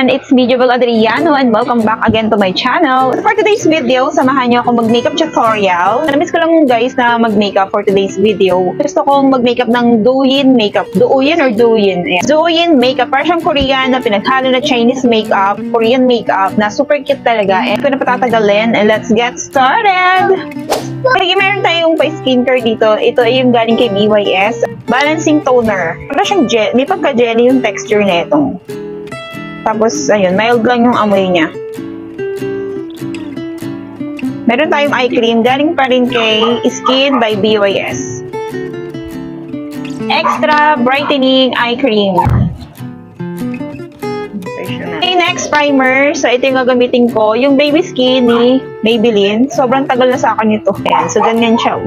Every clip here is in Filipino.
everyone! It's me, Jubel Adriano, and welcome back again to my channel. For today's video, samahan niyo ako mag-makeup tutorial. Namiss ko lang guys na mag-makeup for today's video. Gusto kong mag-makeup ng Douyin makeup. Douyin or Douyin? Ayan. Douyin makeup. Parang siyang Korean na pinaghalo na Chinese makeup, Korean makeup na super cute talaga. And kung na patatagalin, and let's get started! Okay, meron tayong pa-skincare dito. Ito ay yung galing kay BYS. Balancing toner. Parang siyang gel. May pagka-jelly yung texture na ito. Tapos, ayun, mild lang yung amoy niya. Meron tayong eye cream. Galing pa rin kay Skin by BYS. Extra Brightening Eye Cream. Okay, next primer. So, ito yung gagamitin ko. Yung Baby Skin ni Maybelline. Sobrang tagal na sa akin ito. Ayan, so, ganyan siya.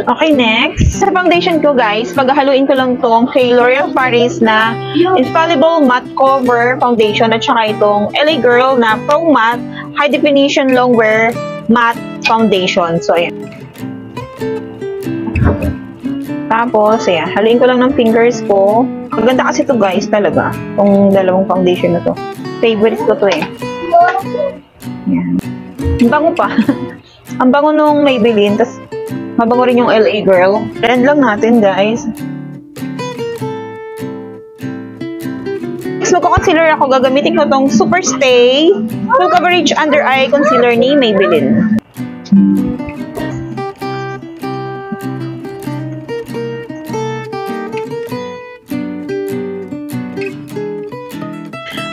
Okay, next. Sa foundation ko, guys, paghahaluin ko lang tong kay L'Oreal Paris na Infallible Matte Cover Foundation at saka itong LA Girl na Pro Matte High Definition Longwear Matte Foundation. So, ayan. Tapos, ayan. Haluin ko lang ng fingers ko. Maganda kasi ito, guys, talaga. Itong dalawang foundation na to. Favorite ko to, eh. Ayan. Ang bango pa. Ang bango nung Maybelline. Tapos, mabango rin yung LA Girl. Blend lang natin, guys. Next, magko-concealer ako. Gagamitin ko tong Super Stay Full Coverage Under Eye Concealer ni Maybelline.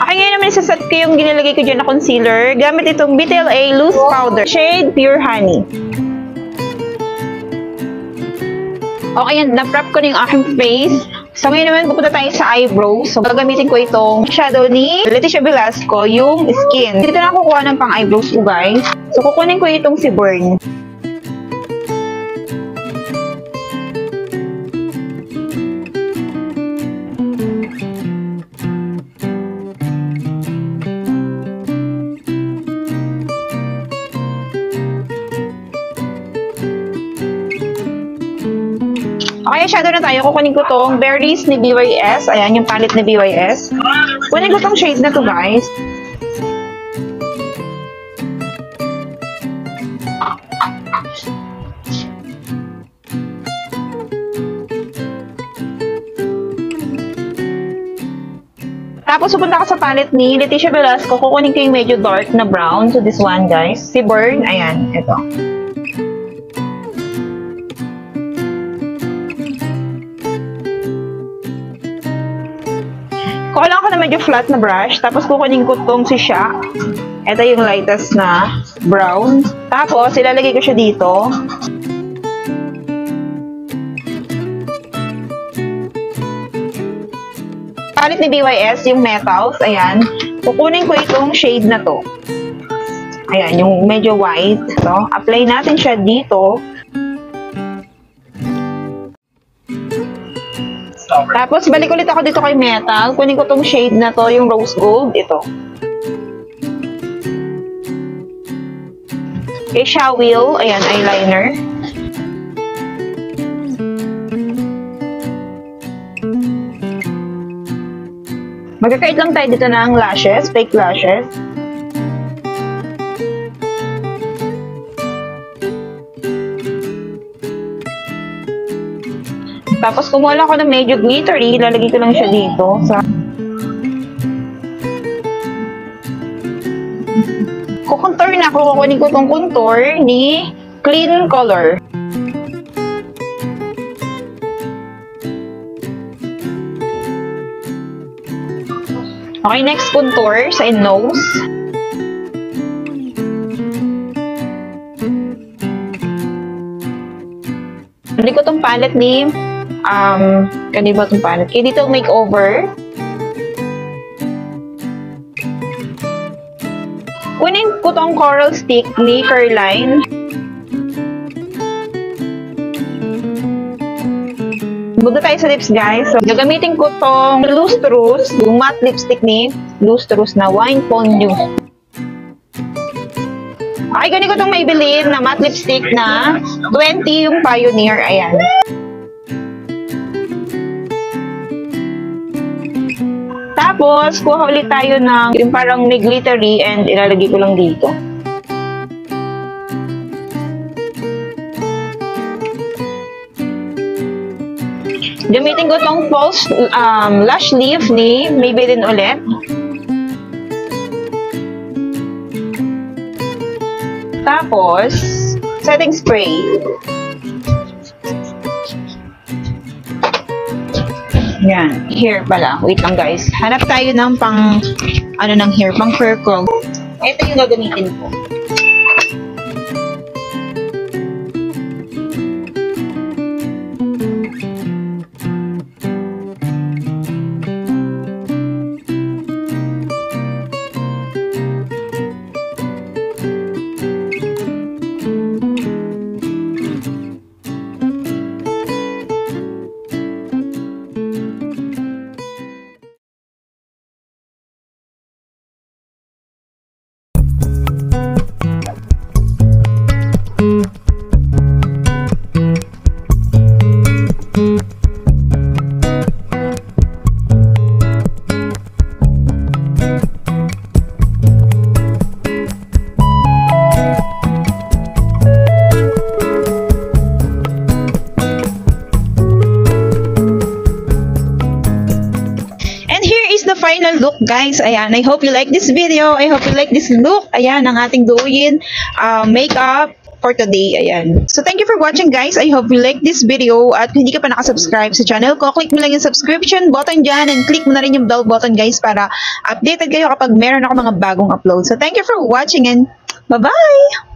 Okay, ngayon naman isaset ko yung ginalagay ko dyan na concealer. Gamit itong BTLA Loose Powder. Shade Pure Honey. Okay, yan. Na-prep ko na yung aking face. So, ngayon naman, pupunta tayo sa eyebrows. So, gagamitin ko itong shadow ni Leticia Velasco, yung Skin. Dito na ako kukuha ng pang-eyebrows ko, guys. So, kukunin ko itong si Burn. Okay, shadow na tayo. Kukunin ko tong Berries ni BYS. Ayan, yung palette ni BYS. Kunin ko tong shade na to, guys. Tapos, pupunta ka sa palette ni Leticia Velasco. Kukunin ko yung medyo dark na brown. So, this one, guys. Si Burn. Ayan, ito. Kuha lang ako na medyo flat na brush. Tapos kukunin ko itong si Sha. Ito yung lightest na brown. Tapos ilalagay ko siya dito. Palit ni BYS yung Metals. Ayan. Kukunin ko itong shade na to. Ayan, yung medyo white. So, apply natin siya dito. Tapos, balik ulit ako dito kay Metal. Kunin ko tong shade na to, yung Rose Gold. Ito. Kay Shawil. Ayan, eyeliner. Magkakait lang tayo dito ng lashes, fake lashes. Tapos, kumuha lang ako ng medyo glittery. Lalagay ko lang siya dito. Kukontour na ako. Kukunin ko itong contour ni Clean Color. Okay, next contour sa nose. Hindi ko itong palette ni kanina ba itong palette? Kaya dito makeover. Kunin ko itong coral stick ni Caroline. Buga tayo sa lips, guys. So, gagamitin ko itong Lustrous, yung matte lipstick ni Lustrous na Wine Fondue. Okay, ganito ko itong Maybelline na matte lipstick na 20 yung Pioneer. Ayan. Tapos, kuha ulit tayo ng yung parang may glittery and ilalagay ko lang dito. Gamitin ko tong false lash leaf ni Maybelline ulit. Tapos, setting spray. Yan, hair pala. Wait lang guys. Hanap tayo ng pang, ng hair, pang fur comb. Ito yung gagamitin ko. The final look guys. Ayan, I hope you like this video. I hope you like this look. Ayan, ang ating Douyin makeup for today. Ayan. So thank you for watching guys. I hope you like this video. At kung hindi ka pa nakasubscribe sa channel ko, click mo lang yung subscription button dyan and click mo na rin yung bell button guys para updated kayo kapag meron ako mga bagong upload. So thank you for watching and bye-bye!